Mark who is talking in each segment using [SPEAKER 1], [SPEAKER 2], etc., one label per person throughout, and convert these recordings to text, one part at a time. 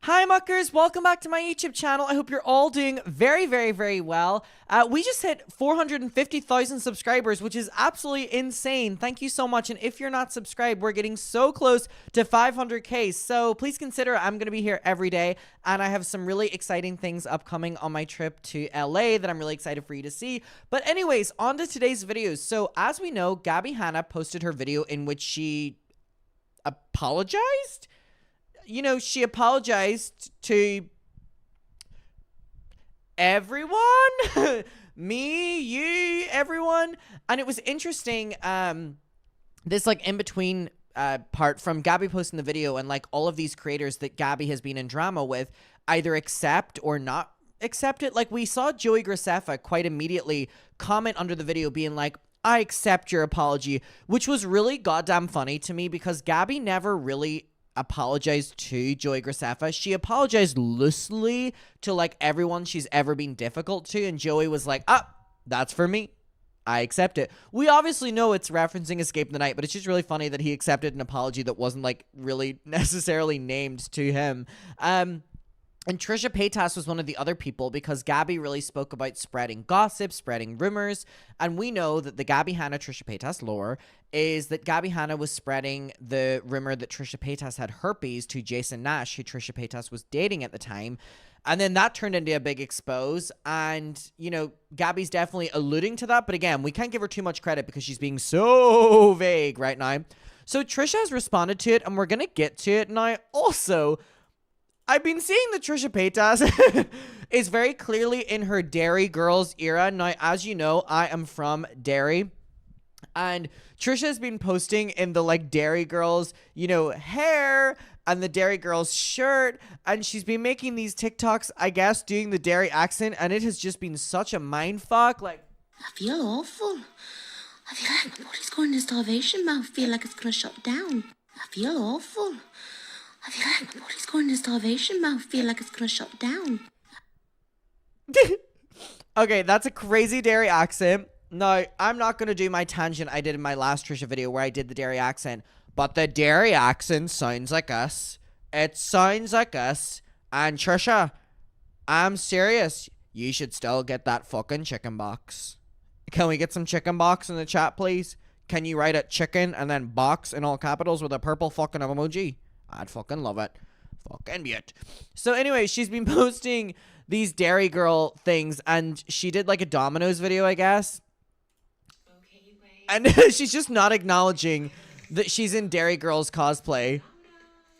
[SPEAKER 1] Hi muckers, welcome back to my YouTube channel. I hope you're all doing very well. We just hit 450,000 subscribers, which is absolutely insane. Thank you so much. And if you're not subscribed, we're getting so close to 500k. So please consider I'm going to be here every day. And I have some really exciting things upcoming on my trip to LA that I'm really excited for you to see. But anyways, on to today's videos. So as we know, Gabbie Hanna posted her video in which she apologized. You know, she apologized to everyone. Me, you, everyone. And it was interesting, this like in between part from Gabbie posting the video and like all of these creators that Gabbie has been in drama with either accept or not accept it. Like we saw Joey Graceffa quite immediately comment under the video being like, I accept your apology, which was really goddamn funny to me because Gabbie never really apologized to Joey Graceffa. She apologized loosely to like everyone she's ever been difficult to, and Joey was like, that's for me. I accept it. We obviously know it's referencing Escape the Night, but it's just really funny that he accepted an apology that wasn't like really necessarily named to him. And Trisha Paytas was one of the other people because Gabbie really spoke about spreading gossip, spreading rumors. And we know that the Gabbie Hanna Trisha Paytas lore is that Gabbie Hanna was spreading the rumor that Trisha Paytas had herpes to Jason Nash, who Trisha Paytas was dating at the time. And then that turned into a big expose. And, you know, Gabbie's definitely alluding to that. But again, we can't give her too much credit because she's being so vague right now. So Trisha has responded to it and we're going to get to it. Now, also, I've been seeing that Trisha Paytas is very clearly in her Derry Girls era. Now, as you know, I am from Derry. And Trisha has been posting in the, like, Derry Girls, you know, hair and the Derry Girls shirt. And she's been making these TikToks, I guess, doing the Derry accent. And it has just been such a mindfuck. Like,
[SPEAKER 2] I feel awful. I feel like my body's going into starvation mode. I feel like it's going to shut down. I feel awful. I feel like my body's going into starvation mode. I feel like it's going to shut down.
[SPEAKER 1] Okay, that's a crazy Derry accent. Now, I'm not going to do my tangent I did in my last Trisha video where I did the Derry accent, but the Derry accent sounds like us. It sounds like us. And Trisha, I'm serious. You should still get that fucking chicken box. Can we get some chicken box in the chat, please? Can you write it chicken and then box in all capitals with a purple fucking emoji? I'd fucking love it. Fucking beaut. So anyway, she's been posting these Derry Girl things, and she did like a Domino's video, I guess.
[SPEAKER 2] Okay, wait.
[SPEAKER 1] And she's just not acknowledging that she's in Derry Girls cosplay.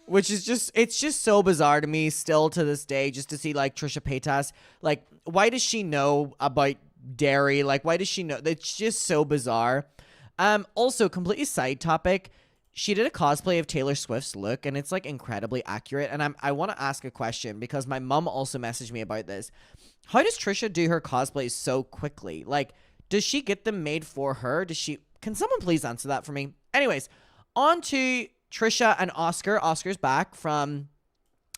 [SPEAKER 1] Which is just, it's just so bizarre to me still to this day, just to see like Trisha Paytas. Like, why does she know about Derry? Like, why does she know? It's just so bizarre. Also, completely side topic. She did a cosplay of Taylor Swift's look, and it's, like, incredibly accurate. And I want to ask a question, because my mom also messaged me about this. How does Trisha do her cosplays so quickly? Like, does she get them made for her? Can someone please answer that for me? Anyways, on to Trisha and Oscar. Oscar's back from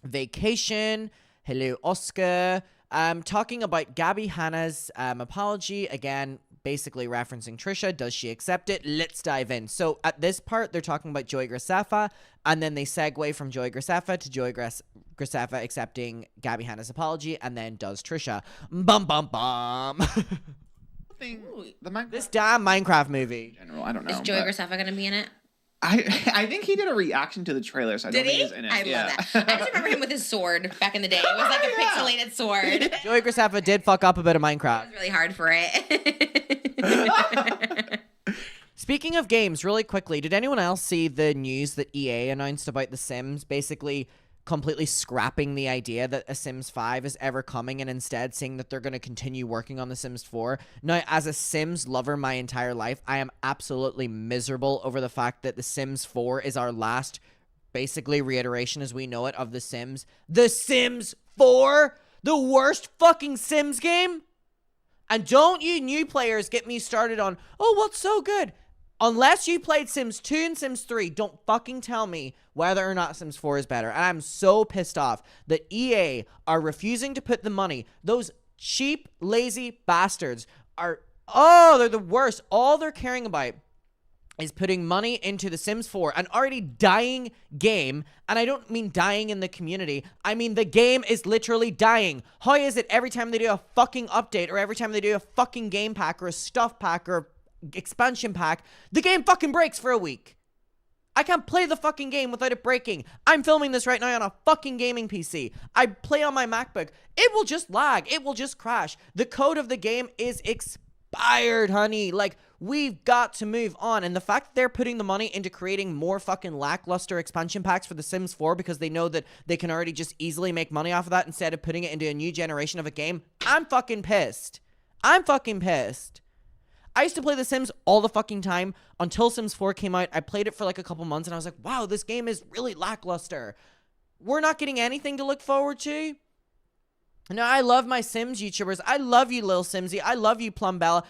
[SPEAKER 1] vacation. Hello, Oscar. Talking about Gabbie Hanna's apology. Again, basically referencing Trisha. Does she accept it? Let's dive in. So at this part, they're talking about Joey Graceffa, and then they segue from Joey Graceffa to Joey Graceffa accepting Gabbie Hanna's apology, and then does Trisha. Bum, bum, bum. This damn Minecraft movie.
[SPEAKER 3] In general, I don't know.
[SPEAKER 2] Is Joey Graceffa going to be in it?
[SPEAKER 3] I think he did a reaction to the trailer, so I don't think he's in it.
[SPEAKER 2] I love that. I just remember him with his sword back in the day. It was like a pixelated sword.
[SPEAKER 1] Joey Graceffa did fuck up a bit of Minecraft.
[SPEAKER 2] It was really hard for it.
[SPEAKER 1] Speaking of games, really quickly, did anyone else see the news that EA announced about The Sims basically completely scrapping the idea that a Sims 5 is ever coming and instead saying that they're going to continue working on The Sims 4? Now, as a Sims lover my entire life, I am absolutely miserable over the fact that The Sims 4 is our last, basically, reiteration as we know it of The Sims. The Sims 4? The worst fucking Sims game? And don't you new players get me started on, oh, what's so good? Unless you played Sims 2 and Sims 3, don't fucking tell me whether or not Sims 4 is better. And I'm so pissed off that EA are refusing to put the money. Those cheap, lazy bastards are, oh, they're the worst. All they're caring about is putting money into The Sims 4, an already dying game, and I don't mean dying in the community, I mean the game is literally dying. How is it every time they do a fucking update, or every time they do a fucking game pack, or a stuff pack, or expansion pack, the game fucking breaks for a week? I can't play the fucking game without it breaking. I'm filming this right now on a fucking gaming PC. I play on my MacBook. It will just lag. It will just crash. The code of the game is expired, honey. Like, we've got to move on. And the fact that they're putting the money into creating more fucking lackluster expansion packs for The Sims 4 because they know that they can already just easily make money off of that instead of putting it into a new generation of a game, I'm fucking pissed. I'm fucking pissed. I used to play The Sims all the fucking time until Sims 4 came out. I played it for like a couple months and I was like, wow, this game is really lackluster. We're not getting anything to look forward to. No, I love my Sims YouTubers. I love you, Lil Simsy. I love you, Plumbella.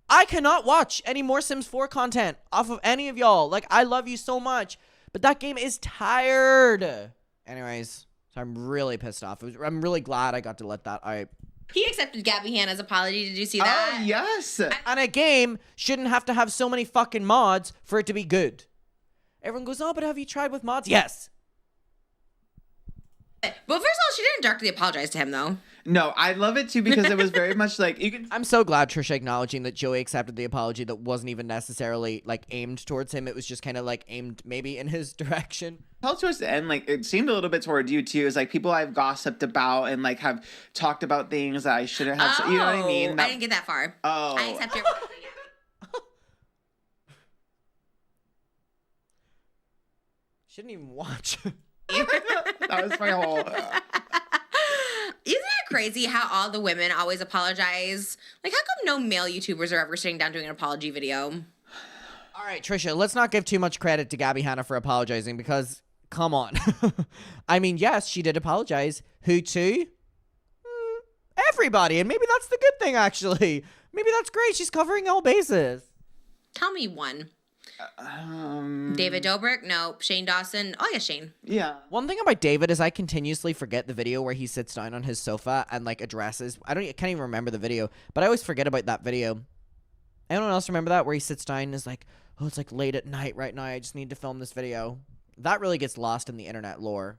[SPEAKER 1] I cannot watch any more Sims 4 content off of any of y'all. Like, I love you so much, but that game is tired. Anyways, so I'm really pissed off. I'm really glad I got to let that out.
[SPEAKER 4] He accepted Gabbie Hanna's apology. Did you see that?
[SPEAKER 3] Oh, yes.
[SPEAKER 1] And a game shouldn't have to have so many fucking mods for it to be good. Everyone goes, oh, but have you tried with mods? Yes.
[SPEAKER 4] But first of all, she didn't directly apologize to him, though.
[SPEAKER 3] No, I love it too because it was very much like you can.
[SPEAKER 1] I'm so glad Trisha acknowledging that Joey accepted the apology that wasn't even necessarily like aimed towards him. It was just kind of like aimed maybe in his direction.
[SPEAKER 3] Tell towards the end, like it seemed a little bit toward you too. It's like people I've gossiped about and like have talked about things that I shouldn't have. You know what I mean?
[SPEAKER 4] I didn't get that far.
[SPEAKER 3] Oh,
[SPEAKER 4] I accept your.
[SPEAKER 1] Shouldn't even watch.
[SPEAKER 3] that was my whole.
[SPEAKER 4] Isn't it crazy how all the women always apologize? Like, how come no male YouTubers are ever sitting down doing an apology video?
[SPEAKER 1] All right, Trisha, let's not give too much credit to Gabbie Hanna for apologizing because, come on. I mean, yes, she did apologize. Who to? Everybody. And maybe that's the good thing, actually. Maybe that's great. She's covering all bases.
[SPEAKER 4] Tell me one. David Dobrik? No. Shane Dawson? Oh, yeah, Shane.
[SPEAKER 3] Yeah.
[SPEAKER 1] One thing about David is I continuously forget the video where he sits down on his sofa and like addresses. I can't even remember the video, but I always forget about that video. Anyone else remember that where he sits down and is like, oh, it's like late at night right now. I just need to film this video. That really gets lost in the internet lore.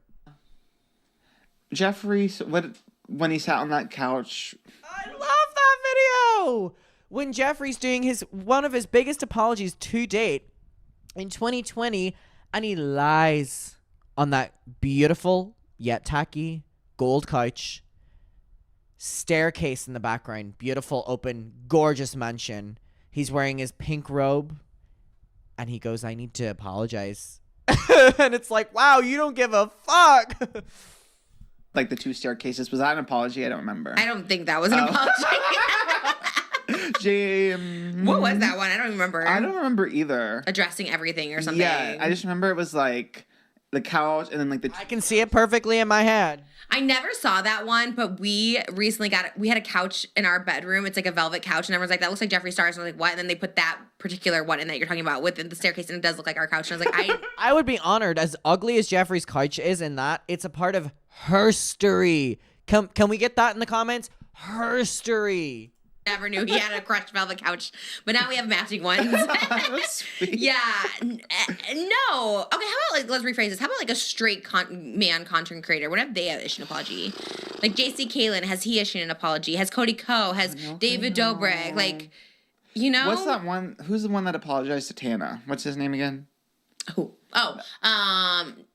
[SPEAKER 3] Jeffrey, when he sat on that couch.
[SPEAKER 1] I love that video. When Jeffrey's doing one of his biggest apologies to date in 2020, and he lies on that beautiful yet tacky gold couch, staircase in the background, beautiful open gorgeous mansion. He's wearing his pink robe and he goes, I need to apologize. And it's like, wow, you don't give a fuck.
[SPEAKER 3] Like the 2 staircases, was that an apology? I don't remember.
[SPEAKER 4] I don't think that was an apology. What was that one? I don't remember.
[SPEAKER 3] I don't remember either.
[SPEAKER 4] Addressing everything or something.
[SPEAKER 3] Yeah, I just remember it was like the couch and then like the.
[SPEAKER 1] I can see it perfectly in my head.
[SPEAKER 4] I never saw that one, but we recently we had a couch in our bedroom. It's like a velvet couch, and everyone's like, that looks like Jeffree Star's. And I was like, what? And then they put that particular one in that you're talking about with the staircase, and it does look like our couch. And I was like,
[SPEAKER 1] I would be honored. As ugly as Jeffree's couch is in that, it's a part of her story. Can we get that in the comments? Her story.
[SPEAKER 4] Never knew he had a crushed velvet couch, but now we have matching ones.
[SPEAKER 3] That's sweet.
[SPEAKER 4] Yeah, no. Okay, how about like, let's rephrase this. How about like a straight man content creator? When have they issued an apology? Like JC Kalen, has he issued an apology? Has Cody Ko? Has David Dobrik? Like, you know,
[SPEAKER 3] what's that one? Who's the one that apologized to Tana? What's his name again?
[SPEAKER 4] Who?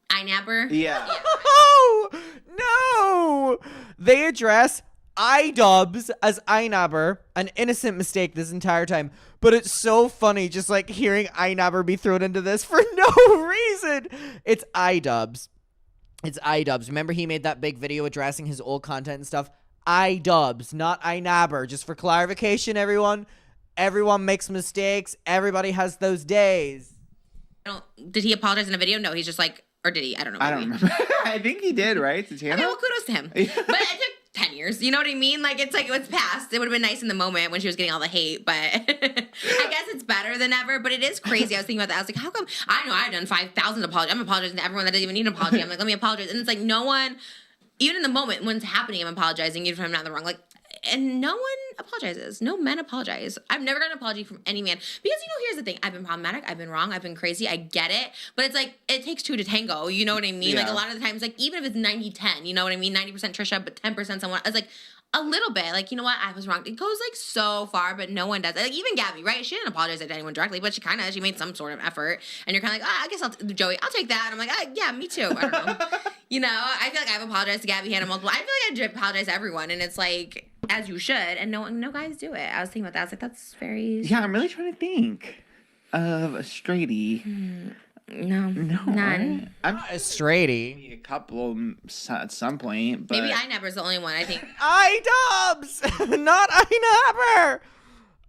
[SPEAKER 4] iNabber.
[SPEAKER 3] Yeah.
[SPEAKER 1] Oh no! They address iDubbbz as iNabber, an innocent mistake this entire time, but it's so funny just like hearing iNabber be thrown into this for no reason. It's iDubbbz. It's iDubbbz. Remember he made that big video addressing his old content and stuff? iDubbbz, not iNabber. Just for clarification, everyone makes mistakes. Everybody has those days.
[SPEAKER 4] Did he apologize in a video? No, he's just like, or did he? I don't know.
[SPEAKER 3] I don't remember. I think he did, right? To Tana?
[SPEAKER 4] Okay, well, kudos to him. But it took 10 years. You know what I mean? Like, it's past. It would have been nice in the moment when she was getting all the hate, but I guess it's better than ever. But it is crazy. I was thinking about that. I was like, how come? I know I've done 5,000 apologies. I'm apologizing to everyone that doesn't even need an apology. I'm like, let me apologize. And it's like, no one, even in the moment when it's happening, I'm apologizing, even if I'm not in the wrong. Like, And no one apologizes. No men apologize. I've never gotten an apology from any man. Because, here's the thing. I've been problematic. I've been wrong. I've been crazy. I get it. But it's like, it takes two to tango. You know what I mean? Like, a lot of the times, like, even if it's 90-10, you know what I mean? 90% Trisha, but 10% someone. It's like, a little bit. Like, you know what? I was wrong. It goes, like, so far, but no one does it. Like, even Gabbie, right? She didn't apologize to anyone directly, but she made some sort of effort. And you're kind of like, I guess Joey, I'll take that. And I'm like, yeah, me too. I don't know. I feel like I've apologized to Gabbie Hanna multiple. I feel like I apologize to everyone. And it's like, as you should. And no guys do it. I was thinking about that. I was like, that's very...
[SPEAKER 3] Yeah, I'm really trying to think of a straightie.
[SPEAKER 4] No, none.
[SPEAKER 3] I'm
[SPEAKER 1] a straightie.
[SPEAKER 3] A couple at some point, but
[SPEAKER 4] maybe iNabber's the only one. I think
[SPEAKER 1] iDubbbz, not iNabber.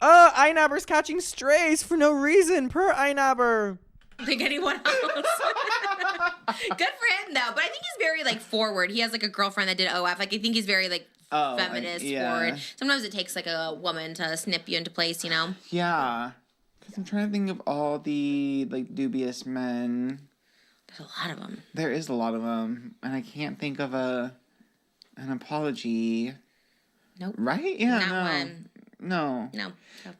[SPEAKER 1] iNabber's catching strays for no reason. Per iNabber.
[SPEAKER 4] I don't think anyone else. Good for him though, but I think he's very like forward. He has like a girlfriend that did OF. Like I think he's very like feminist forward. Sometimes it takes like a woman to snip you into place.
[SPEAKER 3] Yeah. I'm trying to think of all the, like, dubious men.
[SPEAKER 4] There's a lot of them.
[SPEAKER 3] There is a lot of them. And I can't think of an apology.
[SPEAKER 4] Nope.
[SPEAKER 3] Right? Yeah,
[SPEAKER 4] Not
[SPEAKER 3] no.
[SPEAKER 4] one.
[SPEAKER 3] No.
[SPEAKER 4] No.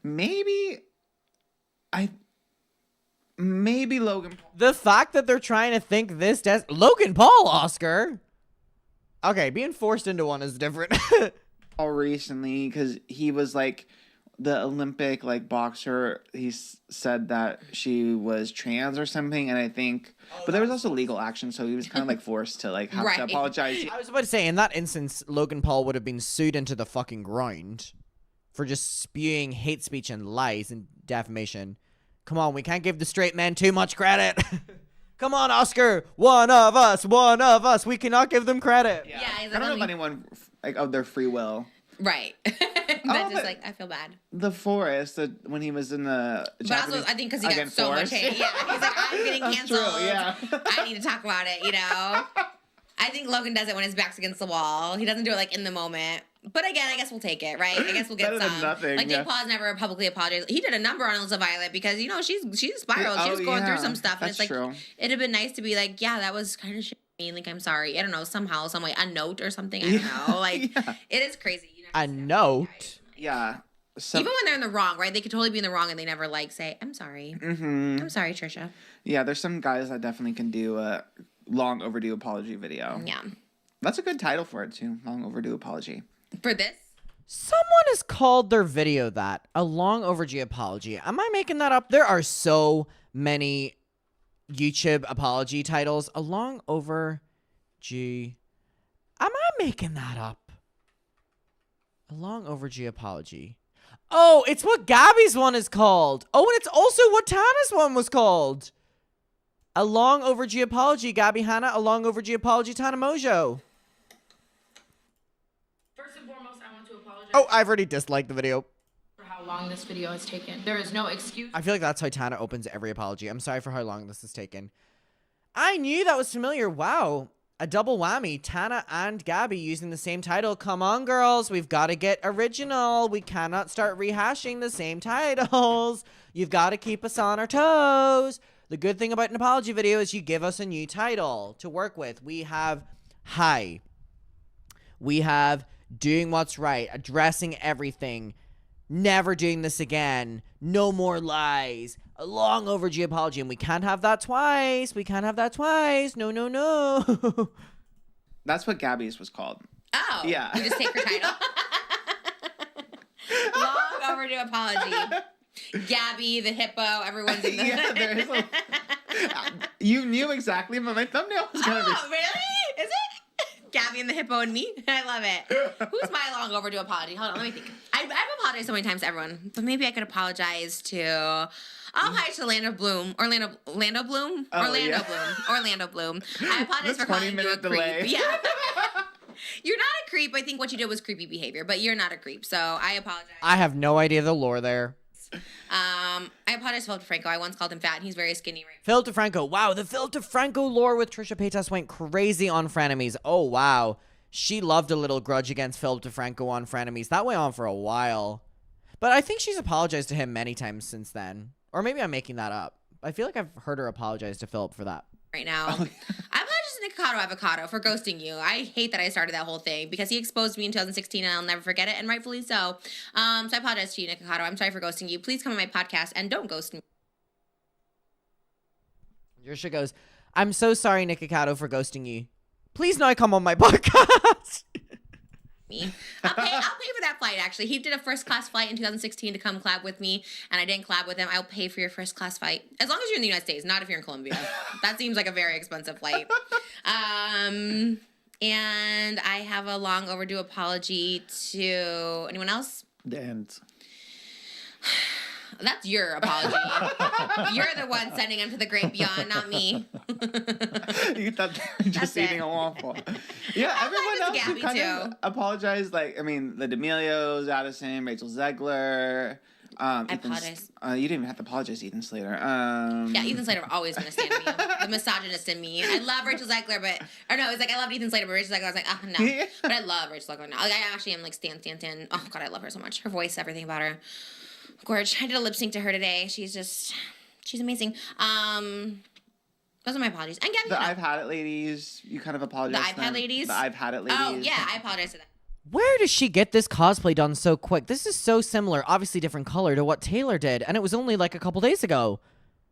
[SPEAKER 3] Maybe Logan Paul.
[SPEAKER 1] The fact that they're trying to think this Logan Paul, Oscar. Okay, being forced into one is different.
[SPEAKER 3] All recently, because he was, like... The Olympic, like, boxer, he said that she was trans or something, and I think... but there was also legal action, so he was kind of, like, forced to, like, have to apologize.
[SPEAKER 1] I was about to say, in that instance, Logan Paul would have been sued into the fucking ground for just spewing hate speech and lies and defamation. Come on, we can't give the straight men too much credit. Come on, Oscar. One of us. We cannot give them credit.
[SPEAKER 4] Yeah,
[SPEAKER 3] I don't know if anyone, like, of their free will...
[SPEAKER 4] Right. That's just like, I feel bad.
[SPEAKER 3] The Forest, when he was in the
[SPEAKER 4] But also, I think because he got so much hate. Yeah, he's like, I'm getting canceled.
[SPEAKER 3] True, yeah.
[SPEAKER 4] I need to talk about it, I think Logan does it when his back's against the wall. He doesn't do it, like, in the moment. But again, I guess we'll take it, right? I guess we'll get
[SPEAKER 3] Better
[SPEAKER 4] some.
[SPEAKER 3] than nothing,
[SPEAKER 4] Like, Jake Paul has never publicly apologized. He did a number on Alyssa Violet because, she's spiraled. She was going through some stuff. And
[SPEAKER 3] That's
[SPEAKER 4] it's like,
[SPEAKER 3] true.
[SPEAKER 4] it'd have been nice to be like, yeah, that was kind of shit. Like, I'm sorry. I don't know, somehow, some way, a note or something. I don't know. Like, it is crazy.
[SPEAKER 1] A note?
[SPEAKER 3] Yeah. So,
[SPEAKER 4] even when they're in the wrong, right? They could totally be in the wrong and they never, like, say, I'm sorry.
[SPEAKER 3] Mm-hmm.
[SPEAKER 4] I'm sorry, Trisha.
[SPEAKER 3] Yeah, there's some guys that definitely can do a long overdue apology video.
[SPEAKER 4] Yeah.
[SPEAKER 3] That's a good title for it, too. Long overdue apology.
[SPEAKER 4] For this?
[SPEAKER 1] Someone has called their video that. A long overdue apology. Am I making that up? There are so many YouTube apology titles. A long overdue. Am I making that up? A long overdue apology. Oh, it's what Gabbie's one is called. Oh, and it's also what Tana's one was called. A long overdue apology, Gabbie Hanna. A long overdue apology, Tana Mojo.
[SPEAKER 5] First and foremost, I want to apologize
[SPEAKER 1] Oh, I've already disliked the video.
[SPEAKER 5] for how long this video has taken. There is no excuse.
[SPEAKER 1] I feel like that's how Tana opens every apology. I'm sorry for how long this has taken. I knew that was familiar. Wow. A double whammy. Tana and Gabbie using the same title. Come on, girls. We've got to get original. We cannot start rehashing the same titles. You've got to keep us on our toes. The good thing about an apology video is you give us a new title to work with. We have Hi. We have Doing What's Right. Addressing everything. Never doing this again. No more lies. A long overdue apology, and we can't have that twice. We can't have that twice. No, no, no.
[SPEAKER 3] That's what Gabbie's was called.
[SPEAKER 4] Oh.
[SPEAKER 3] Yeah.
[SPEAKER 4] You just take her title. Long overdue apology. Gabbie, the hippo, everyone's in the...
[SPEAKER 3] Yeah, there is you knew exactly what my thumbnail was going to be.
[SPEAKER 4] Oh, really? Is it? Gabbie and the hippo and me? I love it. Who's my long overdue apology? Hold on, let me think. I've apologized so many times to everyone, but maybe I could apologize to... I'll apologize to Orlando Bloom. Orlando Bloom?
[SPEAKER 3] Oh,
[SPEAKER 4] Orlando
[SPEAKER 3] yeah.
[SPEAKER 4] Bloom. Orlando Bloom. I apologize
[SPEAKER 3] The
[SPEAKER 4] for calling you a
[SPEAKER 3] 20-minute
[SPEAKER 4] creep.
[SPEAKER 3] delay.
[SPEAKER 4] Yeah. You're not a creep. I think what you did was creepy behavior, but you're not a creep, so I apologize.
[SPEAKER 1] I have no idea the lore there.
[SPEAKER 4] I apologize to Philip DeFranco. I once called him fat, and he's very skinny right
[SPEAKER 1] Phil DeFranco. Wow, the Phil DeFranco lore with Trisha Paytas went crazy on Frenemies. Oh, wow. She loved a little grudge against Phil DeFranco on Frenemies. That went on for a while. But I think she's apologized to him many times since then. Or maybe I'm making that up. I feel like I've heard her apologize to Philip for that.
[SPEAKER 4] now. I apologize to Nikocado Avocado for ghosting you. I hate that I started that whole thing because he exposed me in 2016 and I'll never forget it, and rightfully so. So I apologize to you, Nikocado. I'm sorry for ghosting you. Please come on my podcast and don't ghost me.
[SPEAKER 1] Trisha goes, I'm so sorry, Nikocado, for ghosting you. Please now come on my podcast.
[SPEAKER 4] Me. I'll pay for that flight, actually. He did a first class flight in 2016 to come collab with me, and I didn't collab with him. I'll pay for your first class flight. As long as you're in the United States, not if you're in Colombia. That seems like a very expensive flight. And I have a long overdue apology to anyone else?
[SPEAKER 3] The end.
[SPEAKER 4] That's your apology. You're the one sending him to the great beyond, not me.
[SPEAKER 3] You thought they were just
[SPEAKER 4] That's
[SPEAKER 3] eating
[SPEAKER 4] it.
[SPEAKER 3] a waffle. Yeah,
[SPEAKER 4] I
[SPEAKER 3] everyone
[SPEAKER 4] was
[SPEAKER 3] else who
[SPEAKER 4] Gabbie,
[SPEAKER 3] kind of
[SPEAKER 4] too.
[SPEAKER 3] apologized. Like, I mean, the D'Amelios, Addison, Rachel Zegler.
[SPEAKER 4] I apologize.
[SPEAKER 3] You didn't even have to apologize, Ethan Slater.
[SPEAKER 4] Yeah, Ethan Slater always going to stand me. The misogynist in me. I love Rachel Zegler, I loved Ethan Slater, but Rachel Zegler, I was like, oh, no. But I love Rachel Zegler now. Like, I actually am like, stan. Oh, God, I love her so much. Her voice, everything about her. Gorge. I did a lip sync to her today. She's amazing. Those are my apologies. And Gabbie,
[SPEAKER 3] The I've Had It ladies, you kind of apologized.
[SPEAKER 4] The I've Had ladies?
[SPEAKER 3] The I've Had It ladies.
[SPEAKER 4] Oh, yeah, I apologize to that.
[SPEAKER 1] Where does she get this cosplay done so quick? This is so similar, obviously different color, to what Taylor did, and it was only like a couple days ago.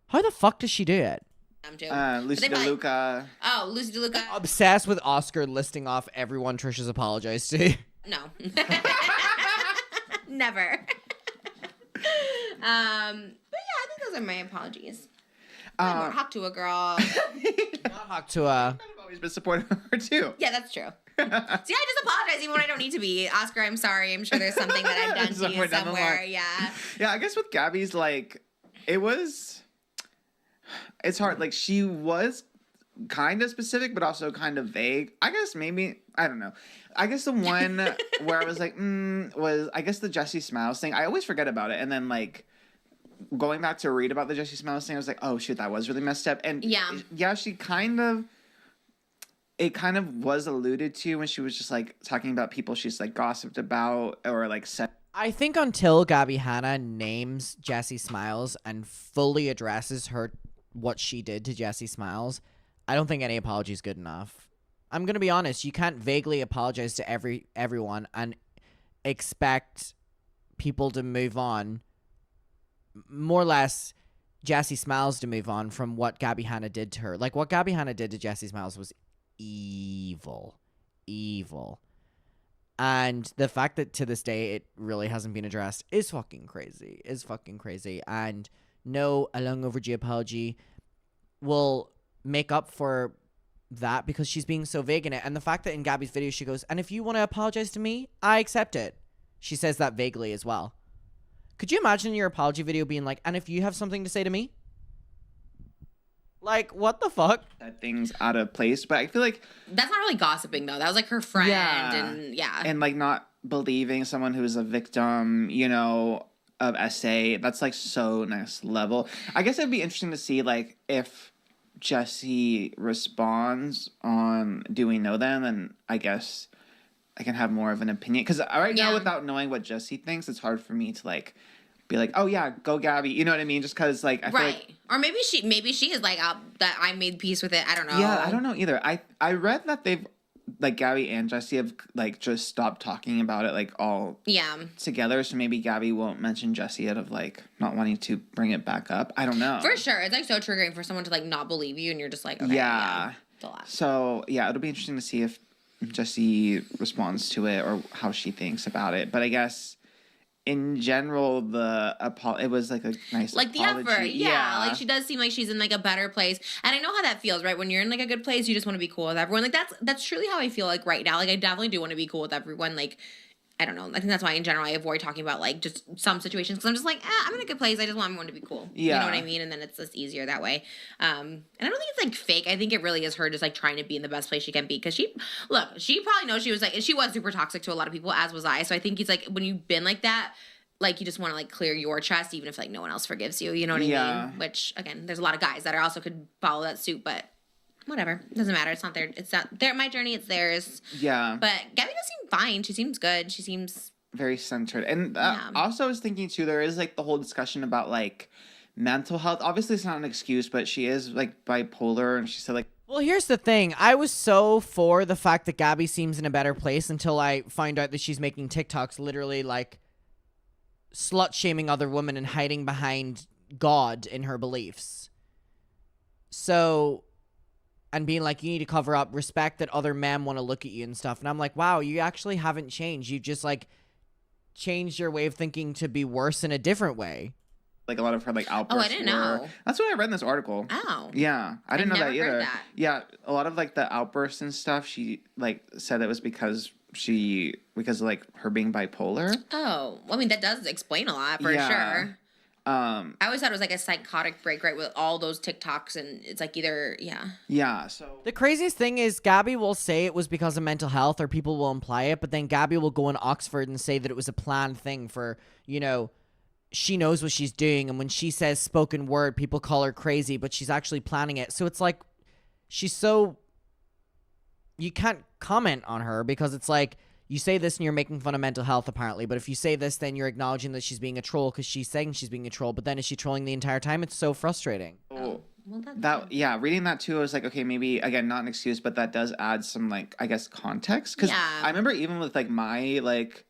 [SPEAKER 1] How the fuck does she do it?
[SPEAKER 4] Too.
[SPEAKER 3] Lucy
[SPEAKER 4] But they probably-
[SPEAKER 3] DeLuca.
[SPEAKER 4] Oh, Lucy DeLuca.
[SPEAKER 1] Obsessed with Oscar listing off everyone Trisha's apologized to.
[SPEAKER 4] No. Never. But yeah, I think those are my apologies. I'm more hawk to a girl.
[SPEAKER 1] Talk to
[SPEAKER 3] I've always been supportive of her too.
[SPEAKER 4] Yeah, that's true. See, I just apologize even when I don't need to be. Oscar, I'm sorry. I'm sure there's something that I've done to you
[SPEAKER 3] Somewhere down the
[SPEAKER 4] somewhere.
[SPEAKER 3] line.
[SPEAKER 4] Yeah.
[SPEAKER 3] Yeah, I guess with Gabby's, like, it's hard. Like, she was kind of specific, but also kind of vague. I guess maybe, I don't know. I guess the one where I was like, was, I guess the Jessie Smiles thing. I always forget about it. And then, like, going back to read about the Jessie Smiles thing, I was like, oh, shoot, that was really messed up. And yeah, she kind of, it kind of was alluded to when she was just, like, talking about people she's, like, gossiped about or, like, said.
[SPEAKER 1] I think until Gabbie Hanna names Jessie Smiles and fully addresses what she did to Jessie Smiles, I don't think any apology is good enough. I'm gonna be honest. You can't vaguely apologize to everyone and expect people to move on. More or less, Jessie Smiles to move on from what Gabbie Hanna did to her. Like, what Gabbie Hanna did to Jessie Smiles was evil. And the fact that to this day it really hasn't been addressed is fucking crazy. And no, a long overdue apology will make up for that because she's being so vague in it. And the fact that in Gabbie's video she goes, and if you want to apologize to me, I accept it. She says that vaguely as well. Could you imagine your apology video being like, and if you have something to say to me? Like, what the fuck?
[SPEAKER 3] That thing's out of place, but I feel like
[SPEAKER 4] That's not really gossiping, though. That was like her friend. And
[SPEAKER 3] like not believing someone who's a victim, of SA. That's like so next level. I guess it'd be interesting to see like if Jessie responds on Do We Know Them, and I guess I can have more of an opinion. Because right now, without knowing what Jessie thinks, it's hard for me to like be like, oh yeah, go Gabbie. You know what I mean? Just because like I feel like,
[SPEAKER 4] or maybe she is like that I made peace with it. I don't know.
[SPEAKER 3] Yeah, I don't know either. I read that they've like Gabbie and Jessie have like just stopped talking about it like all together. So maybe Gabbie won't mention Jessie out of like not wanting to bring it back up. I don't know.
[SPEAKER 4] For sure, it's like so triggering for someone to like not believe you, and you're just like, okay, it's a lot.
[SPEAKER 3] So yeah, it'll be interesting to see if Jessie responds to it or how she thinks about it. But I guess in general, it was like a nice
[SPEAKER 4] like the
[SPEAKER 3] apology.
[SPEAKER 4] effort, like she does seem like she's in like a better place, and I know how that feels, right? When you're in like a good place, you just want to be cool with everyone. Like that's truly how I feel like right now. Like I definitely do want to be cool with everyone. Like I don't know. I think that's why in general I avoid talking about like just some situations because I'm just like, I'm in a good place. I just want everyone to be cool.
[SPEAKER 3] Yeah.
[SPEAKER 4] You know what I mean? And then it's just easier that way. And I don't think it's like fake. I think it really is her just like trying to be in the best place she can be because she probably knows she was super toxic to a lot of people, as was I. So I think it's like when you've been like that, like you just want to like clear your chest even if like no one else forgives you. You know what I mean? Which again, there's a lot of guys that are also could follow that suit, but whatever. It doesn't matter. It's not their my journey, it's theirs.
[SPEAKER 3] Yeah.
[SPEAKER 4] But Gabbie does seem fine. She seems good. She seems
[SPEAKER 3] very centered. And also I was thinking too, there is like the whole discussion about like mental health. Obviously it's not an excuse, but she is like bipolar, and she said like,
[SPEAKER 1] Well, here's the thing. I was so for the fact that Gabbie seems in a better place until I find out that she's making TikToks literally like slut shaming other women and hiding behind God in her beliefs. So, and being like, you need to cover up, respect that other men want to look at you and stuff. And I'm like, wow, you actually haven't changed. You just like changed your way of thinking to be worse in a different way.
[SPEAKER 3] Like a lot of her like outbursts.
[SPEAKER 4] I didn't know.
[SPEAKER 3] That's what I read in this article.
[SPEAKER 4] Oh.
[SPEAKER 3] Yeah, I didn't know
[SPEAKER 4] never
[SPEAKER 3] that
[SPEAKER 4] heard
[SPEAKER 3] either.
[SPEAKER 4] that.
[SPEAKER 3] Yeah, a lot of like the outbursts and stuff. She like said it was because of like her being bipolar.
[SPEAKER 4] Oh, well, I mean, that does explain a lot for
[SPEAKER 3] Yeah.
[SPEAKER 4] sure. I always thought it was like a psychotic break, right, with all those TikToks, and it's like either, yeah.
[SPEAKER 3] Yeah. So
[SPEAKER 1] The craziest thing is Gabbie will say it was because of mental health, or people will imply it, but then Gabbie will go in Oxford and say that it was a planned thing for, you know, she knows what she's doing, and when she says spoken word, people call her crazy, but she's actually planning it. So it's like, she's so, you can't comment on her because it's like, you say this and you're making fun of mental health apparently, but if you say this, then you're acknowledging that she's being a troll because she's saying she's being a troll, but then is she trolling the entire time? It's so frustrating.
[SPEAKER 4] Well, that's
[SPEAKER 3] that yeah, reading that too, I was like, okay, maybe again, not an excuse, but that does add some like I guess context. Because
[SPEAKER 4] Yeah.
[SPEAKER 3] I remember even with like my like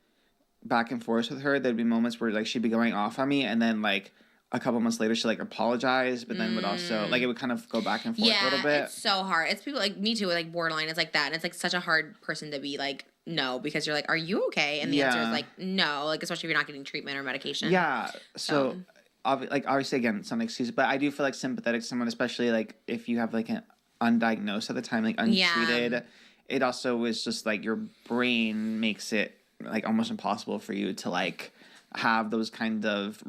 [SPEAKER 3] back and forth with her, there'd be moments where like she'd be going off on me, and then like a couple months later she'd like apologize, but then would also like it would kind of go back and forth a little bit.
[SPEAKER 4] It's so hard. It's people like me too with like borderline. It's like that, and it's like such a hard person to be like no, because you're like, are you okay? And the answer is like no, like especially if you're not getting treatment or medication.
[SPEAKER 3] Yeah. So like obviously again, it's not an excuse, but I do feel like sympathetic to someone, especially like if you have like an undiagnosed at the time, like untreated.
[SPEAKER 4] Yeah.
[SPEAKER 3] It also is just like your brain makes it like almost impossible for you to like have those kind of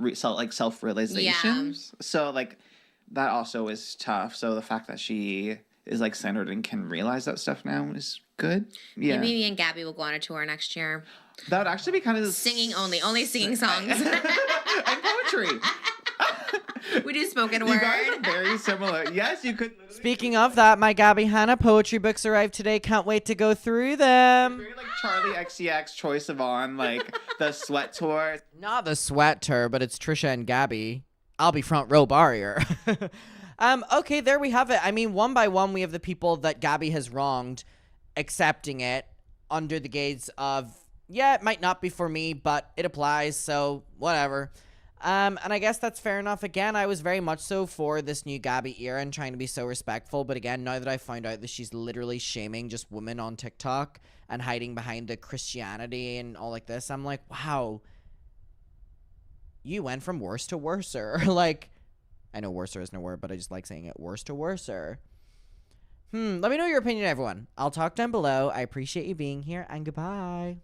[SPEAKER 3] self realizations. So like that also is tough. So the fact that she is like centered and can realize that stuff now is good. Yeah,
[SPEAKER 4] Maybe me and Gabbie will go on a tour next year.
[SPEAKER 3] that would actually be kind of
[SPEAKER 4] Singing only singing songs.
[SPEAKER 3] and poetry.
[SPEAKER 4] We do spoken
[SPEAKER 3] You
[SPEAKER 4] word.
[SPEAKER 3] guys are very similar. Yes, you could.
[SPEAKER 1] Speaking of that, my Gabbie Hanna poetry books arrived today. Can't wait to go through them.
[SPEAKER 3] Very like Charlie XCX, Troye Sivan, like the Sweat Tour.
[SPEAKER 1] Not the sweat tour, but it's Trisha and Gabbie. I'll be front row barrier. Okay, there we have it. I mean, one by one, we have the people that Gabbie has wronged accepting it under the gaze of, yeah, it might not be for me, but it applies, so whatever. And I guess that's fair enough. Again, I was very much so for this new Gabbie era and trying to be so respectful. But again, now that I found out that she's literally shaming just women on TikTok and hiding behind the Christianity and all like this, I'm like, wow, you went from worse to worser. Like, I know worser isn't a word, but I just like saying it, worse to worser. Let me know your opinion, everyone. I'll talk down below. I appreciate you being here, and goodbye.